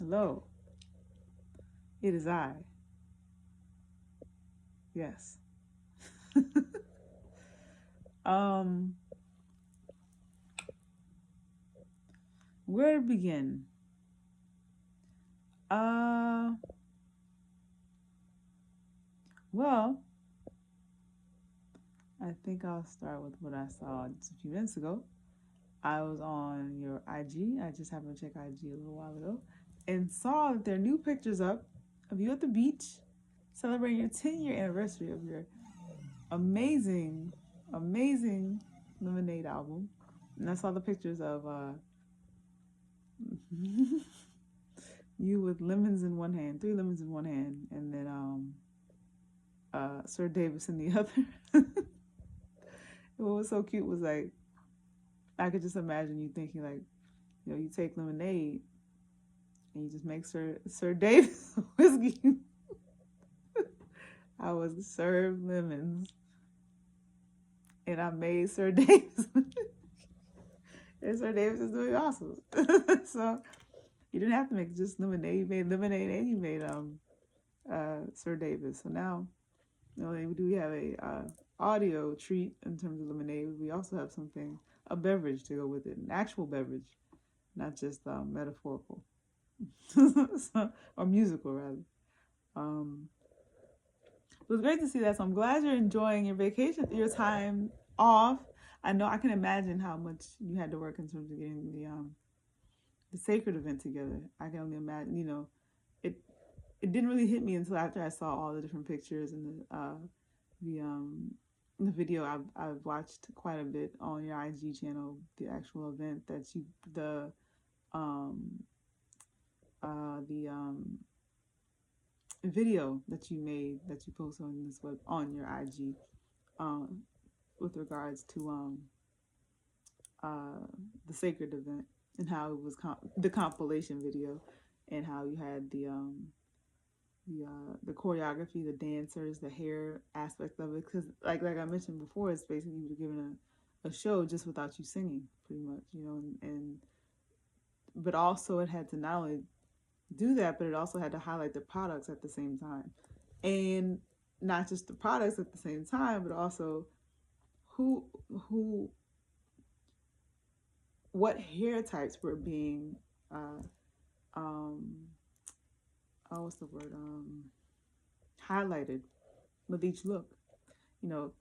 Hello, it is I. Yes. um, where to begin? Uh, well, I think I'll start with what I saw just a few minutes ago. I was on your IG. I just happened to check IG a little while ago and saw that there are new pictures up of you at the beach celebrating your 10-year anniversary of your amazing, amazing Lemonade album. And I saw the pictures of you with lemons in one hand, three lemons in one hand, and then Sir Davis in the other. What was so cute was like I could just imagine you thinking like, you take lemonade and you just make Sir Davis whiskey. I was served lemons and I made Sir Davis. And Sir Davis is doing awesome. So you didn't have to make just lemonade. You made lemonade and you made Sir Davis. So now we do have a audio treat in terms of lemonade. We also have something, a beverage to go with it, an actual beverage, not just metaphorical so, or musical rather. Um, it was great to see that. So I'm glad you're enjoying your vacation, your time off. I know I can imagine how much you had to work in terms of getting the sacred event together. I can only imagine. It it didn't really hit me until after I saw all the different pictures and the the video. I've watched quite a bit on your IG channel. The actual event that you um the video that you made that you posted on this web on your IG um with regards to uh the sacred event and how it was the compilation video and how you had the choreography, the dancers, the hair aspect of it. Because like I mentioned before, it's basically you were given a show just without you singing, pretty much, and but also it had to not only do that, but it also had to highlight the products at the same time, and not just the products at the same time, but also who who what hair types were being um what's the word highlighted with each look.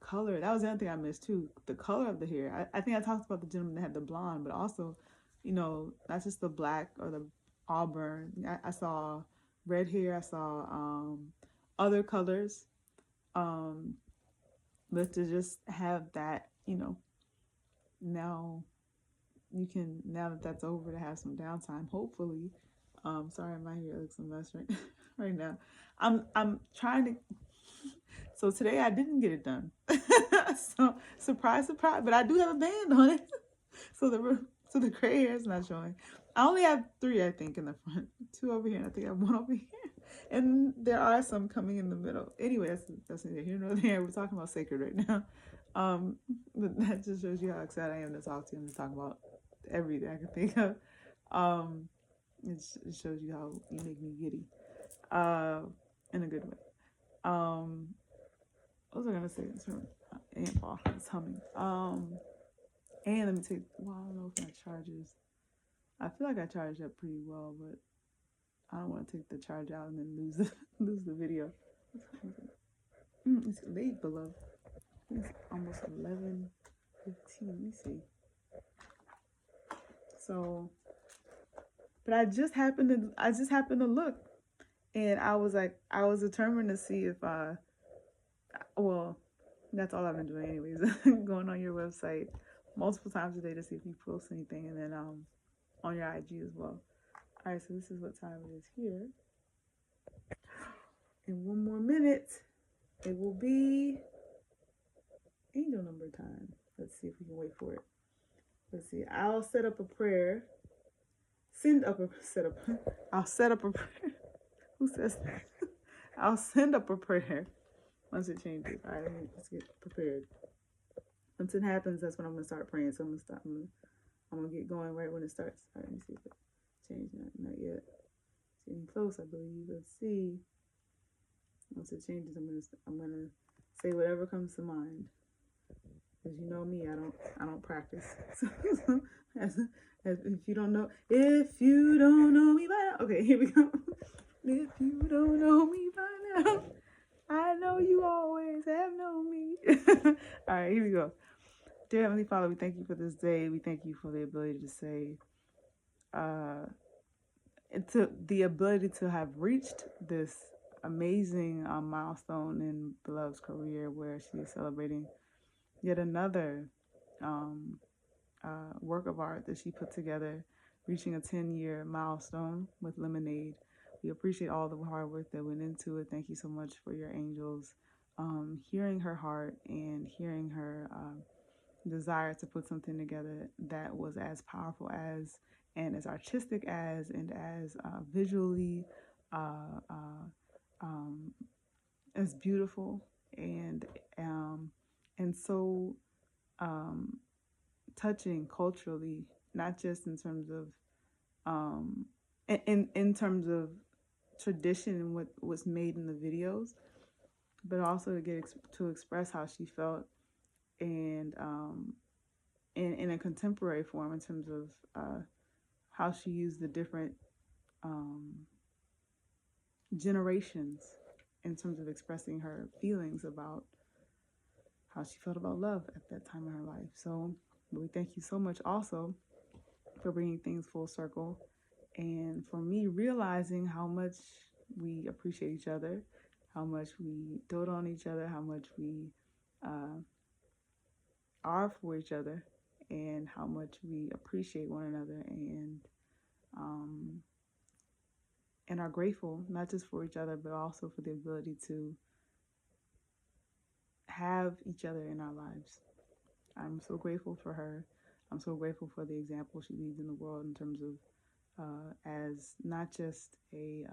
Color. That was the other thing I missed too. The color of the hair. I think I talked about the gentleman that had the blonde, but also, not just the black or the auburn. I saw red hair. I saw other colors. Um, but to just have that, now you can, now that that's over, to have some downtime. Hopefully, sorry, my hair looks a mess right right now. I'm trying to. So today I didn't get it done. So surprise, surprise. But I do have a band on it. So the gray hair is not showing. I only have three, I think, in the front. Two over here, and I think I have one over here. And there are some coming in the middle. Anyway, that's neither here nor there. We're talking about sacred right now. But that just shows you how excited I am to talk to you and to talk about everything I can think of. Um, it shows you how you make me giddy, in a good way. Um, what was I gonna say? Ant ball is humming. And let me take. Well, I don't know if my charges. I feel like I charged up pretty well, but I don't want to take the charge out and then lose the lose the video. It's late, beloved. It's almost 11:15. Let me see. So, but I just happened to look, and I was like, I was determined to see if well, that's all I've been doing anyways. Going on your website multiple times a day to see if you post anything, and then on your IG as well. All right, so this is what time it is here. In one more minute, it will be angel number time. Let's see if we can wait for it. Let's see. I'll set up a prayer. I'll set up a prayer. Who says that? I'll send up a prayer once it changes. All right, let's get prepared. Once it happens, that's when I'm gonna start praying. So I'm gonna get going right when it starts. All right, let me see if it changed. Not yet. getting close, I believe. Let's see. Once it changes, I'm gonna say whatever comes to mind. Because you know me, I don't practice. So, if you don't know me by now, okay, here we go. If you don't know me by now, I know you always have known me. All right, here we go. Dear Heavenly Father, we thank you for this day. We thank you for the ability to say, to the ability to have reached this amazing milestone in Beloved's career, where she is celebrating yet another um, work of art that she put together, reaching a 10-year milestone with Lemonade. We appreciate all the hard work that went into it. Thank you so much for your angels, hearing her heart and hearing her desire to put something together that was as powerful as and as artistic as and as visually uh, uh, um, as beautiful um, and so um, touching culturally, not just in terms of in terms of tradition and what was made in the videos, but also to to express how she felt and in a contemporary form in terms of how she used the different um, generations in terms of expressing her feelings about how she felt about love at that time in her life. So we thank you so much also for bringing things full circle and for me realizing how much we appreciate each other, how much we dote on each other, how much we uh, are for each other, and how much we appreciate one another um, and are grateful not just for each other but also for the ability to have each other in our lives. I'm so grateful for her. I'm so grateful for the example she leads in the world in terms of as not just a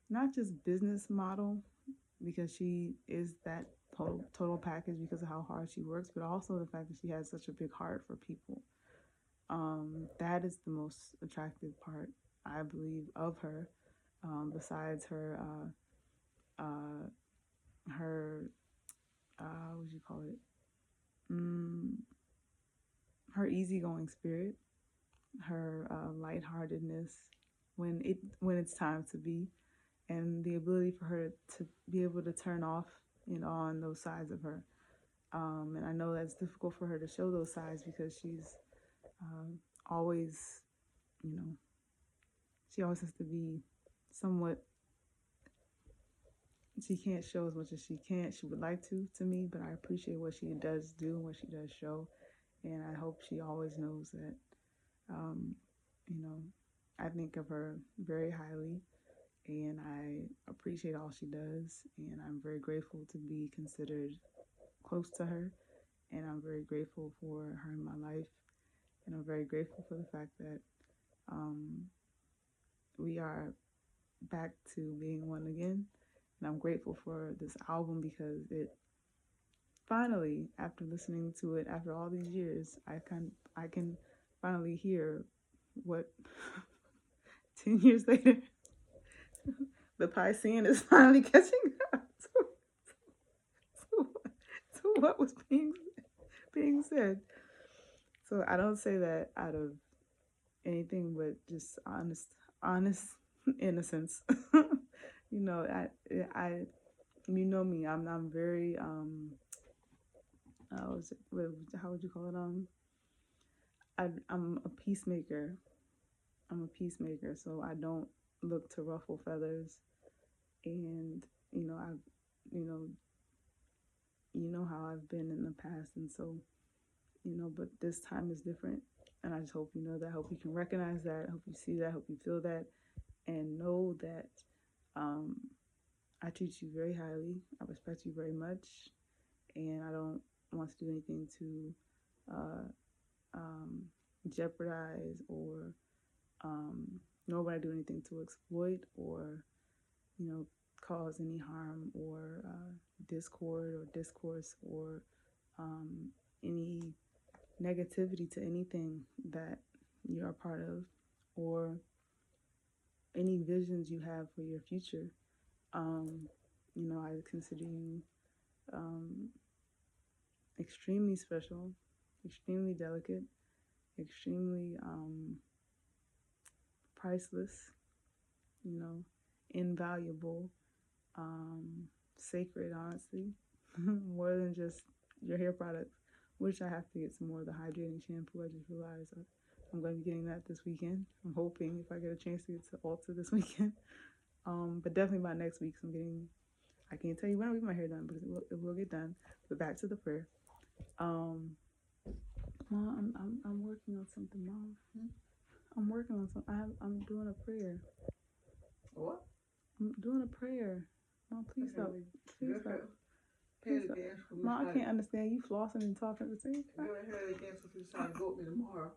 not just business model because she is that total package because of how hard she works, but also the fact that she has such a big heart for people. That is the most attractive part, I believe, of her. Besides her, her, what would you call it? Her easygoing spirit, her lightheartedness when it's time to be, and the ability for her to be able to turn off and on those sides of her. And I know that's difficult for her to show those sides because she's always, you know, she always has to be somewhat. She can't show as much as she would like to me, but I appreciate what she does do and what she does show, and I hope she always knows that, um, you know, I think of her very highly, and I appreciate all she does, and I'm very grateful to be considered close to her, and I'm very grateful for her in my life, and I'm very grateful for the fact that um, we are back to being one again. And I'm grateful for this album because it finally, after listening to it after all these years, I can finally hear what 10 years later the Piscean is finally catching up to, to what was being said. So I don't say that out of anything but just honest innocence. You know, I you know me. I'm very how would you call it? I'm a peacemaker. I'm a peacemaker, so I don't look to ruffle feathers. And I've you know how I've been in the past, and so but this time is different, and I just hope you know that. I hope you can recognize that. I hope you see that. I hope you feel that, and know that I treat you very highly. I respect you very much, and I don't want to do anything to uh, jeopardize or nor would I do anything to exploit or cause any harm or discord or discourse or any negativity to anything that you're a part of, or any visions you have for your future. I consider you um, extremely special, extremely delicate, extremely priceless, you know, invaluable, um, sacred, honestly, more than just your hair products, which I have to get some more of the hydrating shampoo. I just realized I'm going to be getting that this weekend. I'm hoping if I get a chance to get to Ulta this weekend. But definitely by next week, I can't tell you when I'll get my hair done, but it will get done. But back to the prayer. Mom, I'm working on something, Mom. I'm working on something. I'm doing a prayer. What? I'm doing a prayer. Mom, please stop. Please stop. Please stop. Mom, I can't understand you flossing and talking at the same time. Go ahead again, so if you decide to go with me tomorrow,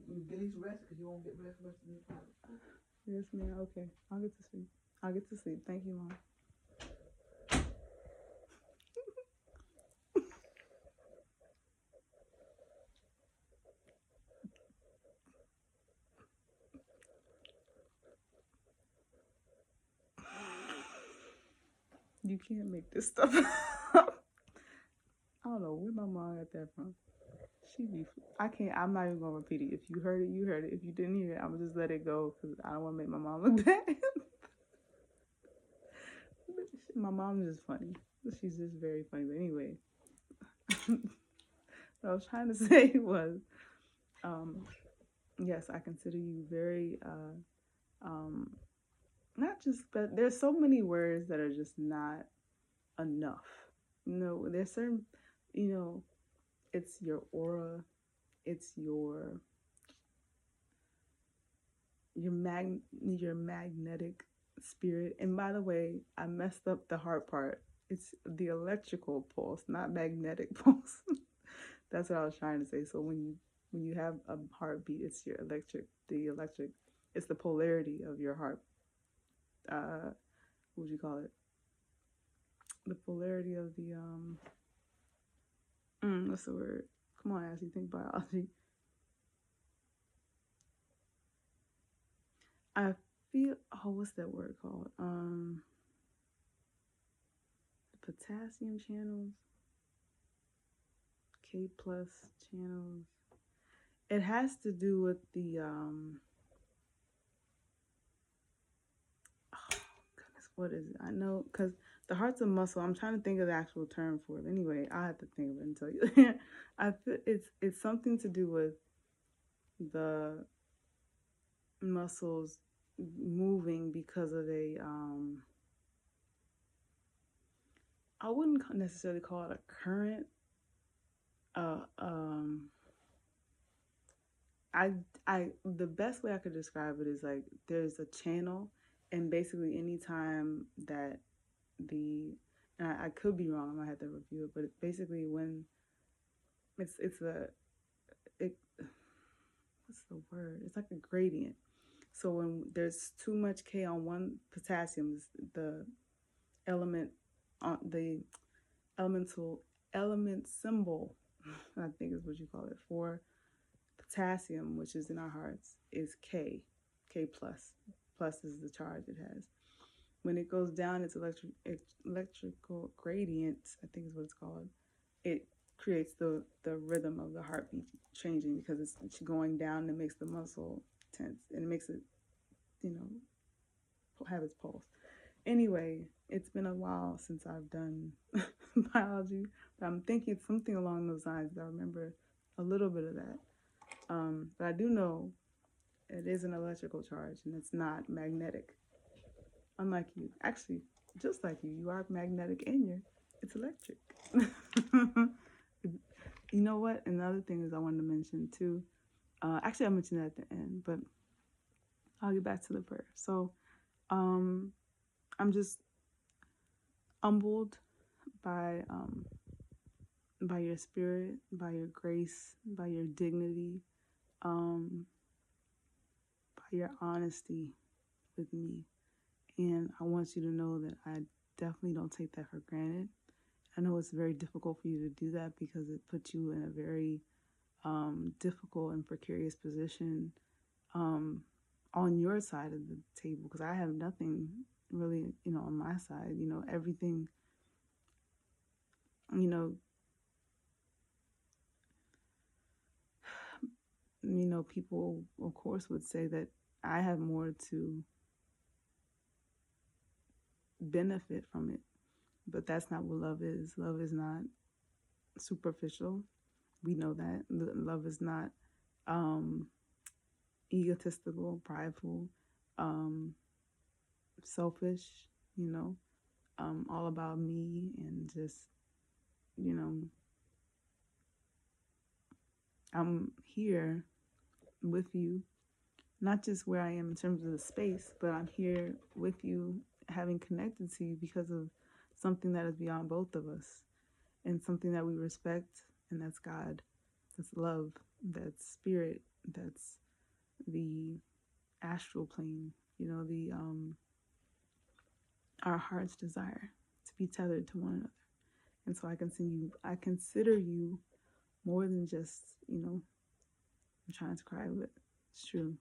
you get these rest because you won't get rest of the time. Yes, ma'am. Okay, I'll get to sleep. Thank you, Mom. You can't make this stuff up. I don't know where my mom got that from. I can't, I'm not even gonna repeat it. If you heard it, you heard it. If you didn't hear it, I'm gonna just let it go because I don't wanna make my mom look bad. My mom is just funny. She's just very funny. But anyway, what I was trying to say was, yes, I consider you very, not just, but there's so many words that are just not enough. There's certain, you know, it's your aura, it's your magnetic spirit. And by the way, I messed up the heart part. It's the electrical pulse, not magnetic pulse. That's what I was trying to say. So when you have a heartbeat, it's it's the polarity of your heart. What would you call it? The polarity of the what's the word? Come on, as you think biology. I feel, what's that word called? Potassium channels, K plus channels. It has to do with the oh goodness, what is it? I know because the heart's a muscle. I'm trying to think of the actual term for it. Anyway, I have to think of it and tell you. I feel it's something to do with the muscles moving because of a I wouldn't necessarily call it a current. Uh, um, the best way I could describe it is like there's a channel, and basically anytime that the and I could be wrong, I might have to review it, but it's basically when it's a it what's the word? It's like a gradient. So when there's too much K on one potassium, the element on the element symbol, I think is what you call it, for potassium, which is in our hearts, is K plus. Plus is the charge it has. When it goes down, its electrical gradient, I think is what it's called. It creates the rhythm of the heartbeat changing because it's going down and it makes the muscle tense and it makes it, you know, have its pulse. Anyway, it's been a while since I've done biology, but I'm thinking something along those lines. I remember a little bit of that. But I do know it is an electrical charge and it's not magnetic. Unlike you. Actually, just like you are magnetic and it's electric. You know what? Another thing is I wanted to mention too. Actually, I mentioned that at the end, but I'll get back to the prayer. So, I'm just humbled by your spirit, by your grace, by your dignity, by your honesty with me. And I want you to know that I definitely don't take that for granted. I know it's very difficult for you to do that because it puts you in a very difficult and precarious position on your side of the table, because I have nothing really, on my side. Everything, you know, people, of course, would say that I have more to benefit from it, but that's not what love is. Love is not superficial. We know that. Love is not egotistical, prideful, selfish, all about me and just, I'm here with you, not just where I am in terms of the space, but I'm here with you, having connected to you because of something that is beyond both of us and something that we respect, and that's God, that's love, that's spirit, that's the astral plane, the our heart's desire to be tethered to one another. And so I consider you more than just, I'm trying to cry, but it's true.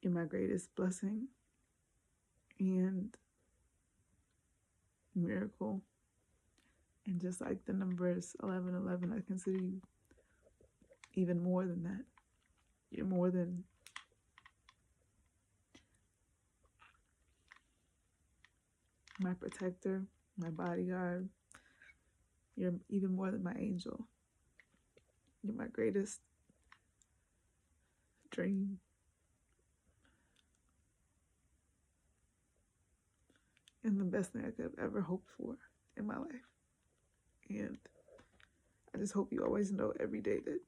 You're my greatest blessing and miracle. And just like the numbers 1111, I consider you even more than that. You're more than my protector, my bodyguard. You're even more than my angel. You're my greatest dream. And the best thing I could have ever hoped for in my life. And I just hope you always know every day that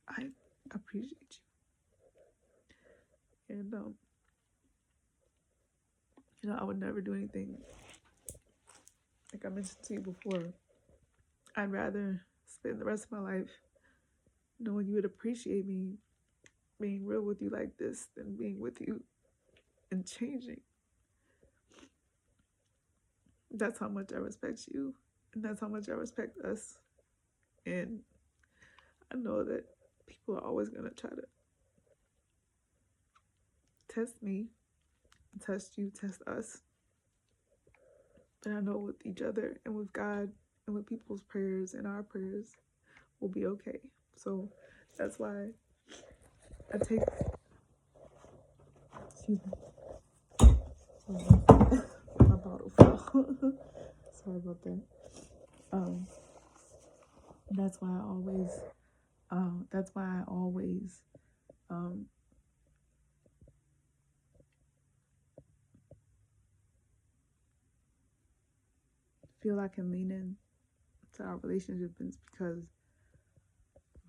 I appreciate you. And, I would never do anything, like I mentioned to you before. I'd rather spend the rest of my life knowing you would appreciate me being real with you like this than being with you and changing. That's how much I respect you, and that's how much I respect us. And I know that people are always going to try to test me, test you, test us. But I know with each other and with God and with people's prayers and our prayers, we'll be okay. So that's why I take, excuse me, my bottle fell. Sorry about that. That's why I always feel I can lean in to our relationship, is because of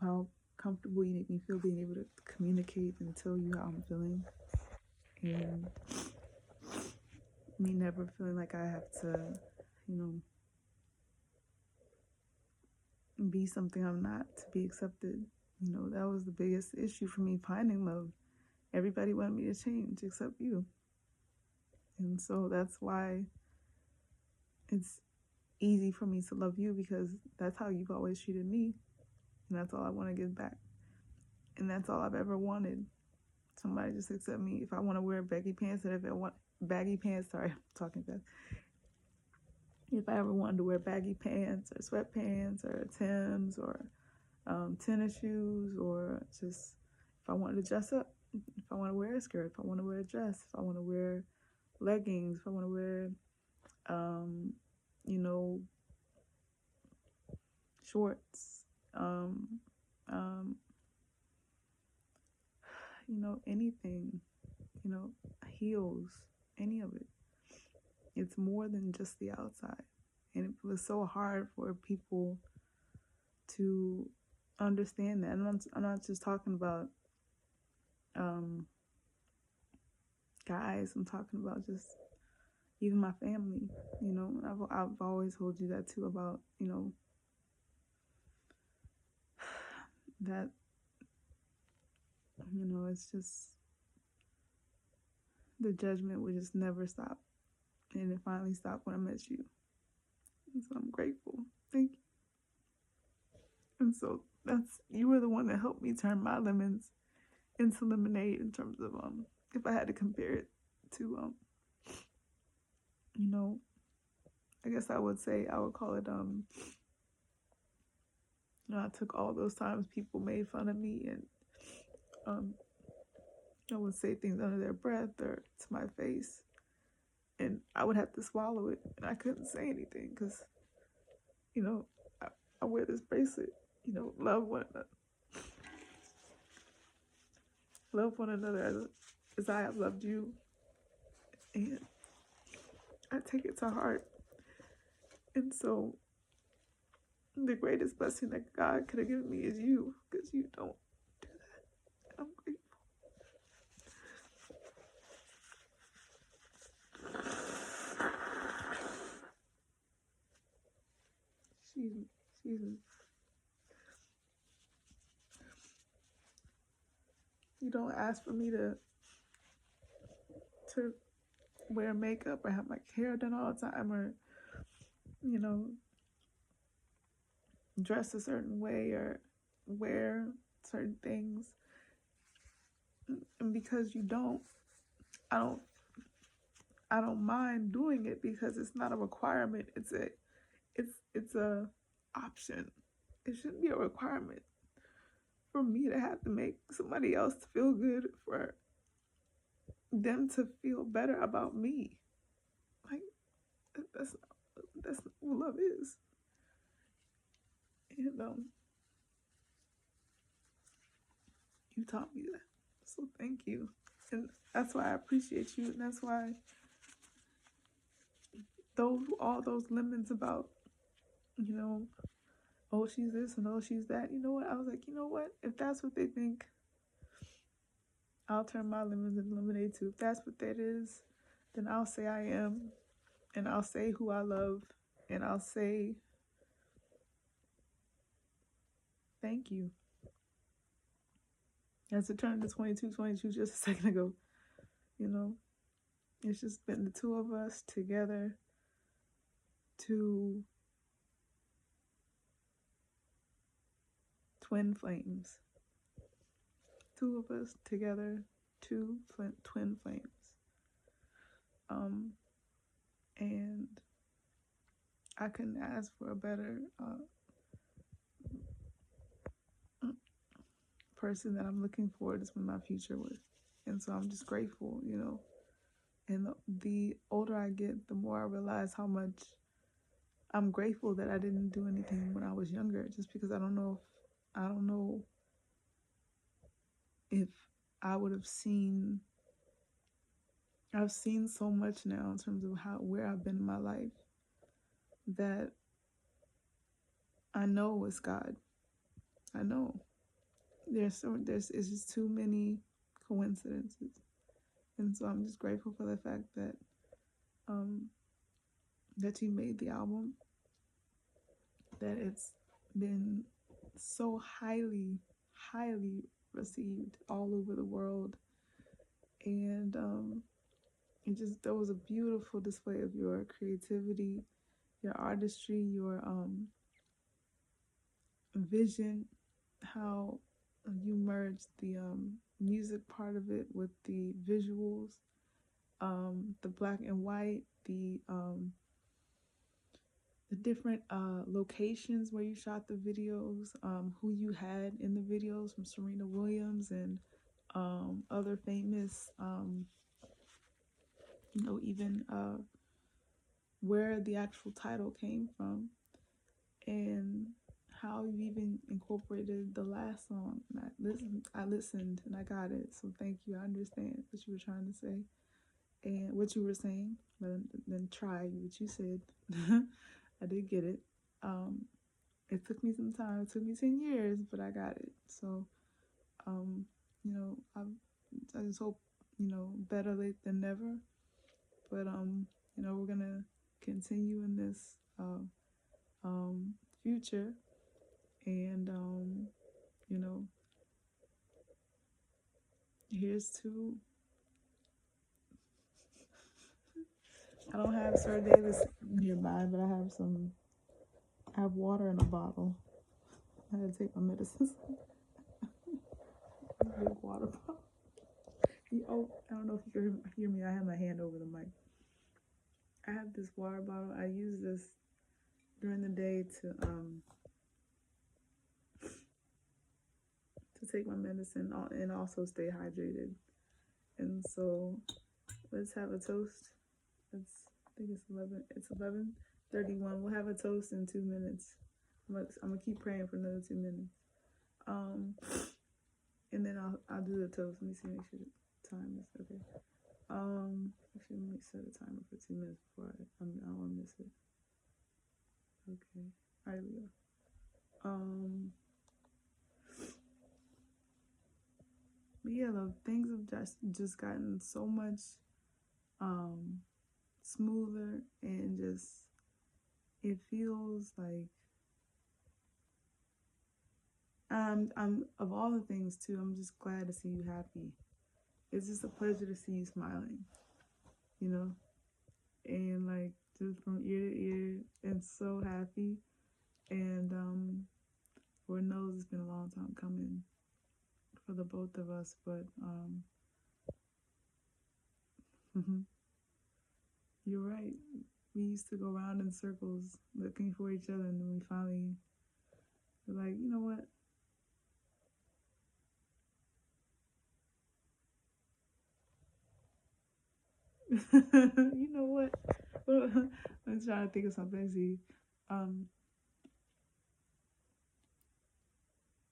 how comfortable you make me feel being able to communicate and tell you how I'm feeling, and me never feeling like I have to, be something I'm not to be accepted. That was the biggest issue for me finding love. Everybody wanted me to change except you. And so that's why it's easy for me to love you, because that's how you've always treated me. And that's all I want to give back. And that's all I've ever wanted. Somebody just accept me. If I want to wear baggy pants, and if I want baggy pants, sorry, I'm talking fast. If I ever wanted to wear baggy pants or sweatpants or Timbs or tennis shoes, or just if I wanted to dress up, if I want to wear a skirt, if I want to wear a dress, if I want to wear leggings, if I want to wear, shorts, anything, heels, any of it. It's more than just the outside. And it was so hard for people to understand that. I'm not just talking about guys. I'm talking about just even my family. I've always told you that too, about that. It's just the judgment would just never stop. And it finally stopped when I met you. And so I'm grateful. Thank you. And so you were the one that helped me turn my lemons into lemonade in terms of if I had to compare it to you know, I guess I would call it I took all those times people made fun of me and I would say things under their breath or to my face, and I would have to swallow it, and I couldn't say anything because, I, I wear this bracelet. Love one another as I have loved you, and I take it to heart. And so, the greatest blessing that God could have given me is you, because you don't do that. I'm grateful. Excuse me. You don't ask for me to wear makeup or have my hair done all the time or, you know, dress a certain way or wear certain things. And because you don't, I don't I don't mind doing it because it's not a requirement. It's a option. It shouldn't be a requirement for me to have to make somebody else feel good, for them to feel better about me. Like that's what love is. And you taught me that. So thank you. And that's why I appreciate you. And that's why all those lemons about, oh, she's this and oh, she's that. You know what? I was like, you know what? If that's what they think, I'll turn my lemons into lemonade too. If that's what that is, then I'll say I am. And I'll say who I love. And I'll say thank you. As it turned to 22 just a second ago, it's just been the two of us together, two twin flames. Two of us together, two twin flames. And I couldn't ask for a better person that I'm looking forward to spend my future with. And so I'm just grateful, And the older I get, the more I realize how much I'm grateful that I didn't do anything when I was younger, just because I don't know if I would have seen. I've seen so much now in terms of where I've been in my life that I know it's God. I know it's just too many coincidences, and so I'm just grateful for the fact that that you made the album, that it's been so highly received all over the world, and there was a beautiful display of your creativity, your artistry, your vision, how you merged the music part of it with the visuals, the black and white, the different locations where you shot the videos, who you had in the videos, from Serena Williams and other famous, even where the actual title came from, and how you even incorporated the last song. And I listened and I got it. So thank you. I understand what you were trying to say and what you were saying, but then try what you said. I did get it. It took me some time. It took me 10 years, but I got it. So, I just hope, better late than never. But, we're going to continue in this future. And, here's to don't have Sir Davis nearby, but I have water in a bottle. I had to take my medicines. Big water bottle. Oh, I don't know if you can hear me. I have my hand over the mic. I have this water bottle. I use this during the day to take my medicine and also stay hydrated. And so let's have a toast. I think it's 11. It's 11:31. We'll have a toast in 2 minutes. I'm gonna keep praying for another 2 minutes. Um, and then I'll do the toast. Let me see. Make sure the time is okay. Actually, let me set a timer for 2 minutes before I don't want to miss it. Okay. All right, we go. But yeah, the things have just gotten so much smoother, and just it feels like I'm of all the things too, I'm just glad to see you happy. It's just a pleasure to see you smiling, you know, and like just from ear to ear, and so happy. And Lord knows it's been a long time coming for the both of us, but you're right. We used to go around in circles looking for each other, and then we finally were like, you know what? You know what? I'm trying to think of something. See, um,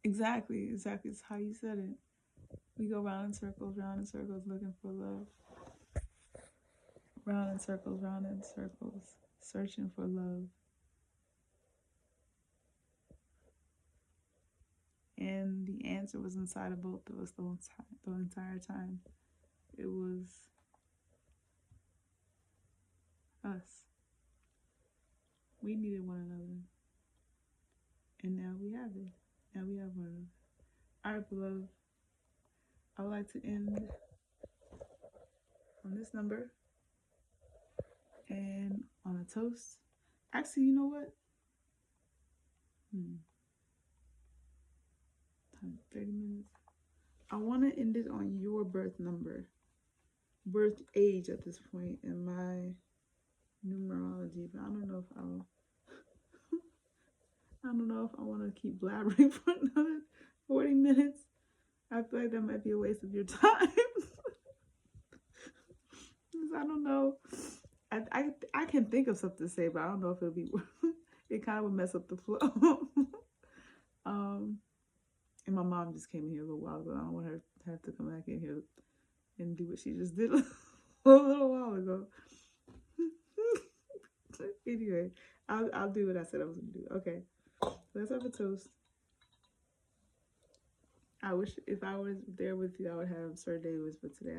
exactly. It's how you said it. We go round in circles, looking for love. Round in circles, searching for love. And the answer was inside of both of us the entire time. It was us. We needed one another. And now we have it. Now we have one another. All right, beloved. I would like to end on this number and on a toast. Actually, you know what? 30 minutes. I want to end it on your birth number, birth age at this point in my numerology, but I don't know if I don't know if I want to keep blabbering for another 40 minutes. I feel like that might be a waste of your time. I don't know. I can think of something to say, but I don't know if it'll be. It kind of would mess up the flow. And my mom just came in here a little while ago. I don't want her to have to come back in here and do what she just did a little while ago. Anyway, I'll do what I said I was gonna do. Okay, let's have a toast. I wish if I was there with you, I would have Sir Davis, but today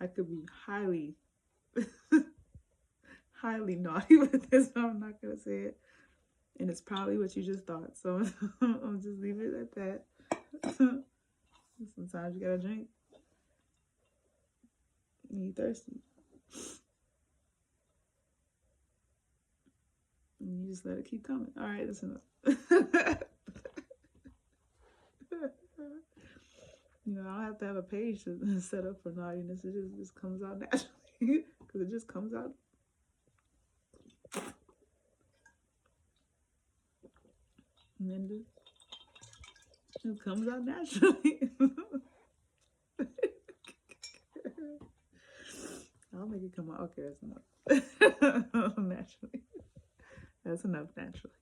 I could be highly naughty with this, so I'm not gonna say it. And it's probably what you just thought. So I'll just leave it at that. Sometimes you gotta drink when you're thirsty. And you just let it keep coming. All right, that's enough. You know, I don't have to have a page to set up for naughtiness. It just comes out naturally because it just comes out. And then it comes out naturally. I'll make it come out. Okay, that's enough. Naturally. That's enough naturally.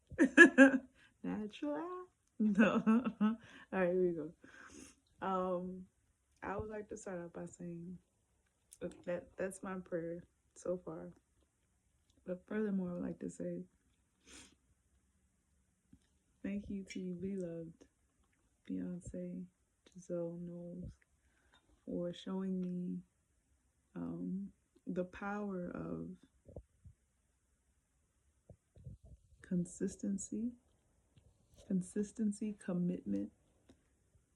Natural. No. All right, here we go. I would like to start out by saying that's my prayer so far. But furthermore, I would like to say thank you to you, beloved Beyonce, Giselle Knowles, for showing me the power of consistency, commitment,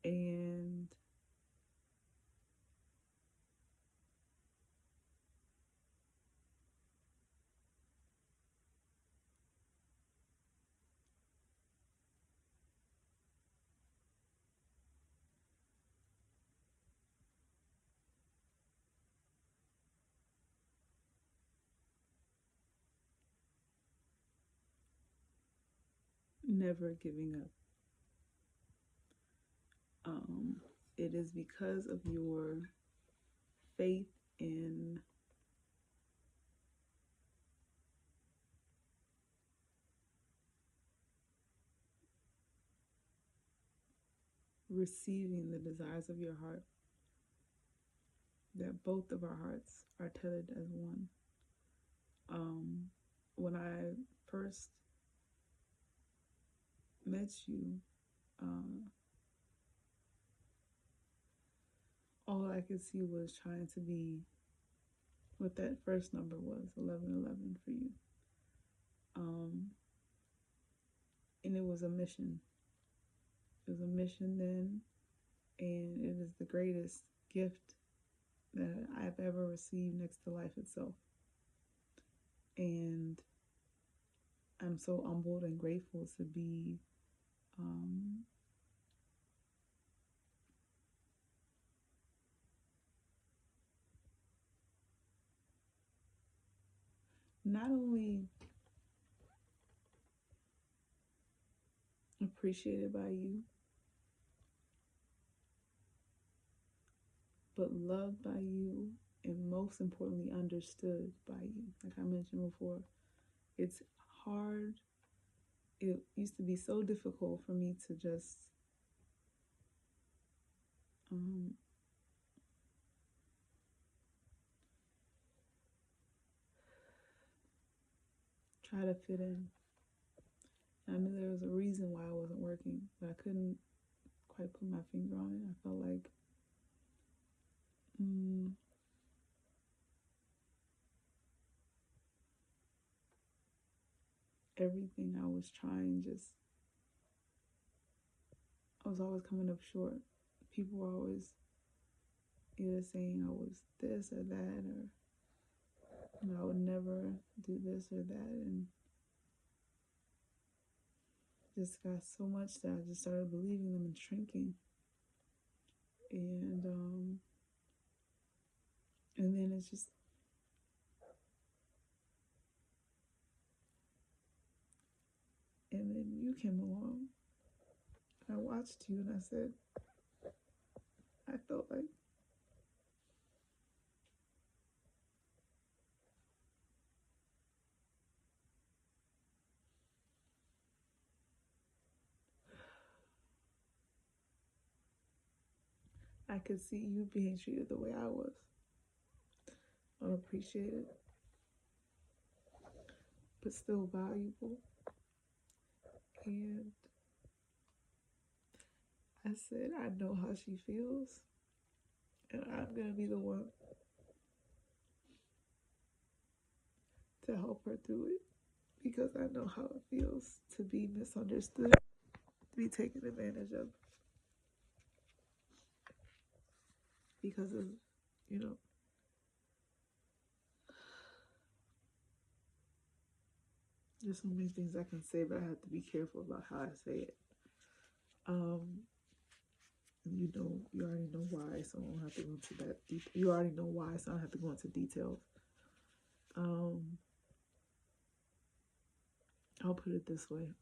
and never giving up. It is because of your faith in receiving the desires of your heart that both of our hearts are tethered as one. When I first met you, all I could see was trying to be what that first number was, 1111 for you. And it was a mission. It was a mission then, and it is the greatest gift that I've ever received next to life itself. And I'm so humbled and grateful to be not only appreciated by you, but loved by you, and most importantly, understood by you. Like I mentioned before, it's hard. It used to be so difficult for me to just try to fit in. And I knew there was a reason why I wasn't working, but I couldn't quite put my finger on it. I felt like everything I was trying I was always coming up short. People were always either saying I was this or that, or I would never do this or that, and just got so much that I just started believing them and shrinking. And then it's just and then you came along. I watched you and I said, I felt like I could see you being treated the way I was, unappreciated, but still valuable. And I said, I know how she feels, and I'm going to be the one to help her through it, because I know how it feels to be misunderstood, to be taken advantage of, because of, there's so many things I can say, but I have to be careful about how I say it. You already know why, so I don't have to go into that deep. You already know why, so I don't have to go into details. I'll put it this way.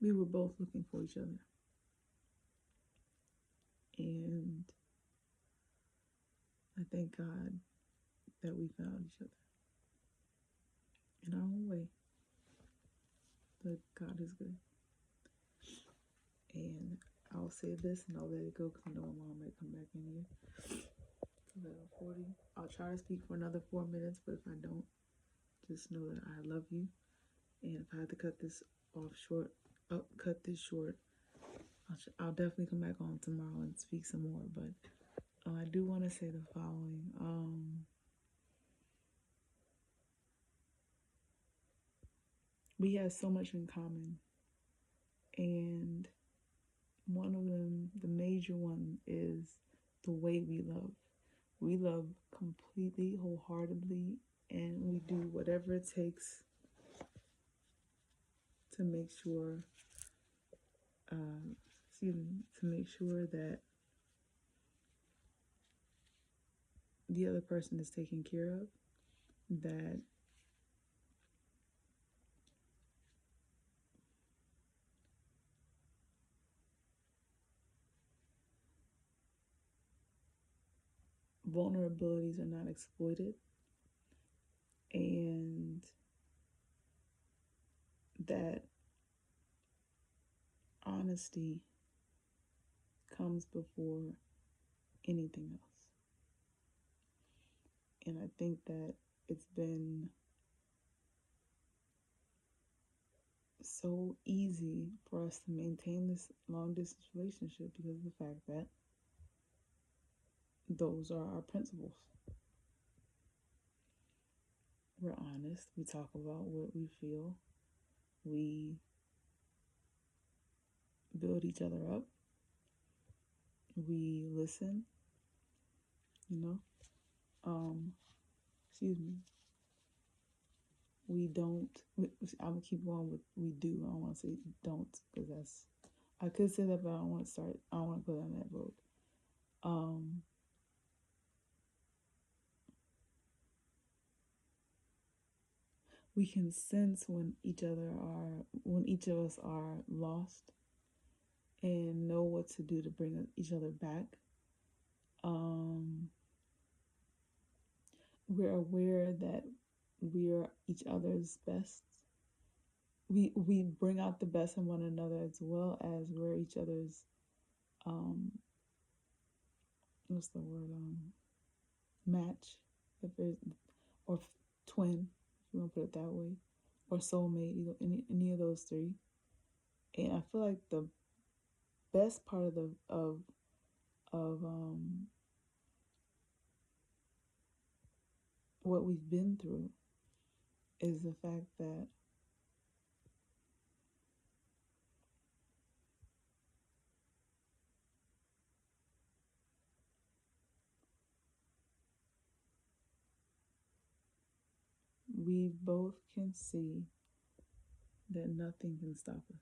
We were both looking for each other. And I thank God that we found each other in our own way. But God is good. And I'll say this and I'll let it go because I know my mom might come back in here. 11:40. I'll try to speak for another 4 minutes, but if I don't, just know that I love you. And if I have to cut this short, I'll definitely come back on tomorrow and speak some more. But I do want to say the following. We have so much in common, and one of them, the major one, is the way we love. We love completely, wholeheartedly, and we do whatever it takes to make sure, to make sure that the other person is taken care of, that vulnerabilities are not exploited, and that honesty comes before anything else. And I think that it's been so easy for us to maintain this long distance relationship because of the fact that those are our principles. We're honest, we talk about what we feel, we build each other up, we listen, you know. Excuse me. We don't. I'm gonna keep going with we do. I don't want to say don't because that's. I could say that, but I don't want to start. I don't want to go down that road. We can sense when each of us are lost, and know what to do to bring each other back. We're aware that we're each other's best. We bring out the best in one another as well as we're each other's what's the word, match, if there's, or twin, if you want to put it that way, or soulmate, either any of those three. And I feel like the best part of what we've been through is the fact that we both can see that nothing can stop us.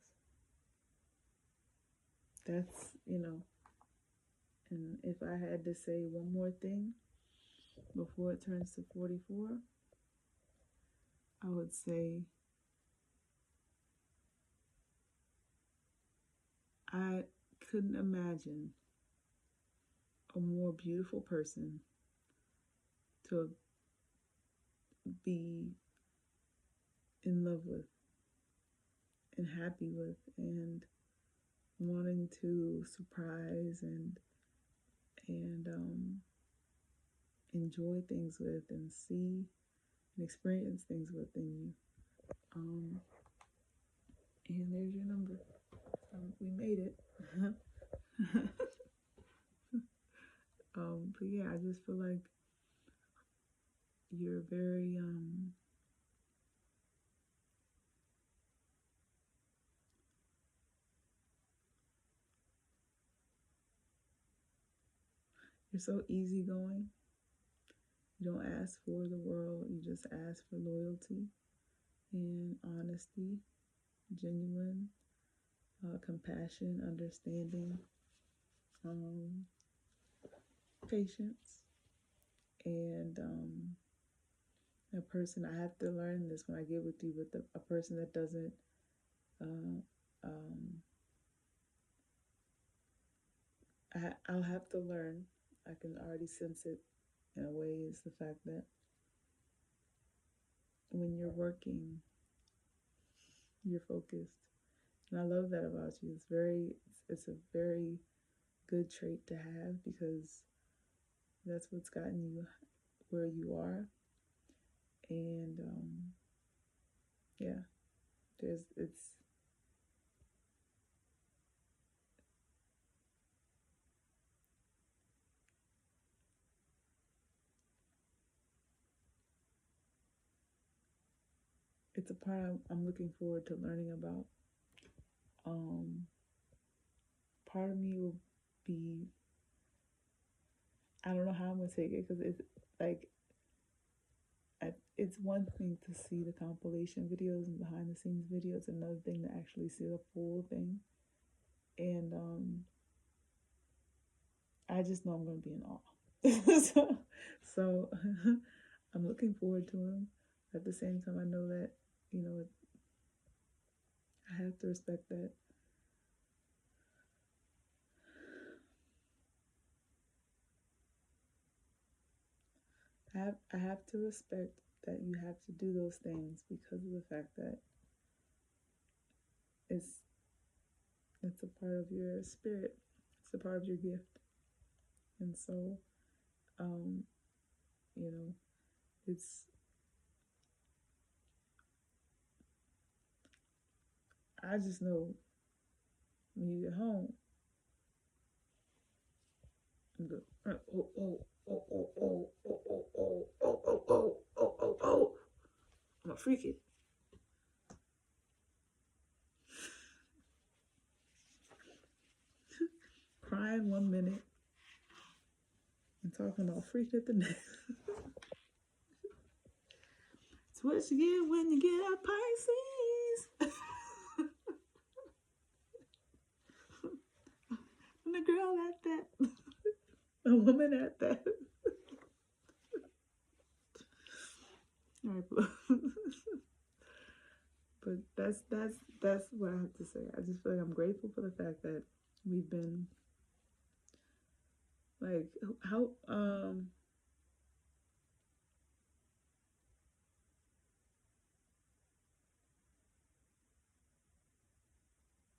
That's, and if I had to say one more thing before it turns to 44, I would say I couldn't imagine a more beautiful person to be in love with and happy with and wanting to surprise and enjoy things with and see and experience things with in you. And there's your number. We made it. But yeah, I just feel like you're very you're so easygoing. You don't ask for the world, you just ask for loyalty and honesty, genuine compassion, understanding, patience, and a person. I have to learn this when I get with you, with a person that doesn't. I'll have to learn. I can already sense it in a way. Is the fact that when you're working, you're focused, and I love that about you. It's a very good trait to have because that's what's gotten you where you are. And yeah, it's a part I'm looking forward to learning about. Part of me will be, I don't know how I'm gonna take it because it's like it's one thing to see the compilation videos and behind the scenes videos, another thing to actually see the full thing. And I just know I'm going to be in awe. so I'm looking forward to them. At the same time, I know that, you know, I have to respect that. I have to respect that you have to do those things because of the fact that it's it's a part of your spirit. It's a part of your gift. And so, um, you know, it's I just know when you get home, you go, oh. I'm a freak it. Crying 1 minute and talking about freak it the next. It's what you get when you get a Pisces. And a girl at that. A woman at that. All right, but that's what I have to say. I just feel like I'm grateful for the fact that we've been like how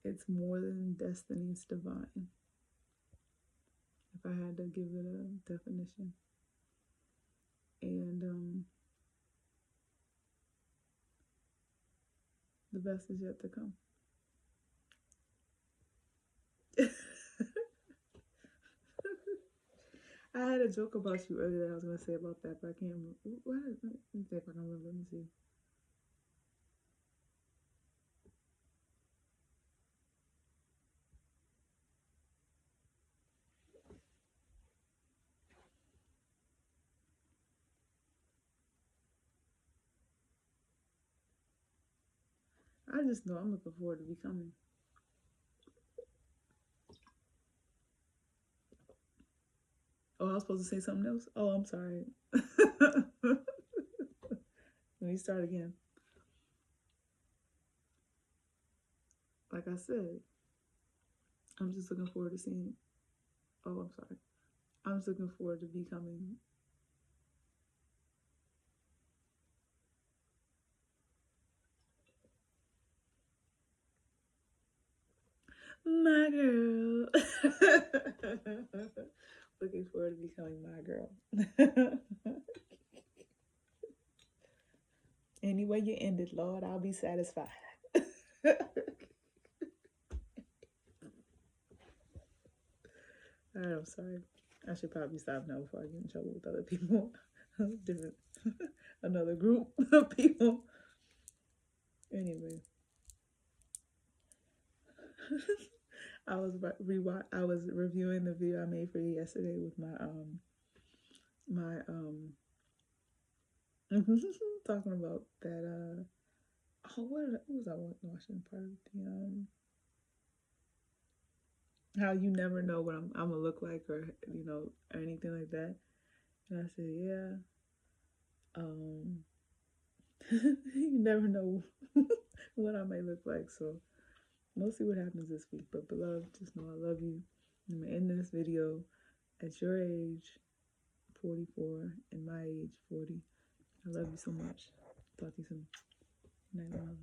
it's more than destiny, it's divine. If I had to give it a definition. And the best is yet to come. I had a joke about you earlier that I was going to say about that, but I can't remember. Let me see if I can remember. Let me see. I just know I'm looking forward to becoming. Oh, I was supposed to say something else? Oh, I'm sorry. Let me start again. Like I said, I'm just looking forward to seeing. Oh, I'm sorry. I'm just looking forward to becoming. My girl. Looking forward to becoming my girl. Any way you end it, Lord, I'll be satisfied. Alright, I'm sorry. I should probably stop now before I get in trouble with other people. Different, another group of people. Anyway, I was reviewing the video I made for you yesterday with my talking about that what was I watching part of the how you never know what I'm gonna look like or or anything like that. And I said, yeah, you never know what I may look like. So we'll see what happens this week. But beloved, just know I love you. I'm gonna end this video at your age, 44, and my age, 40. I love you so much. Talk to you soon. Good night, love.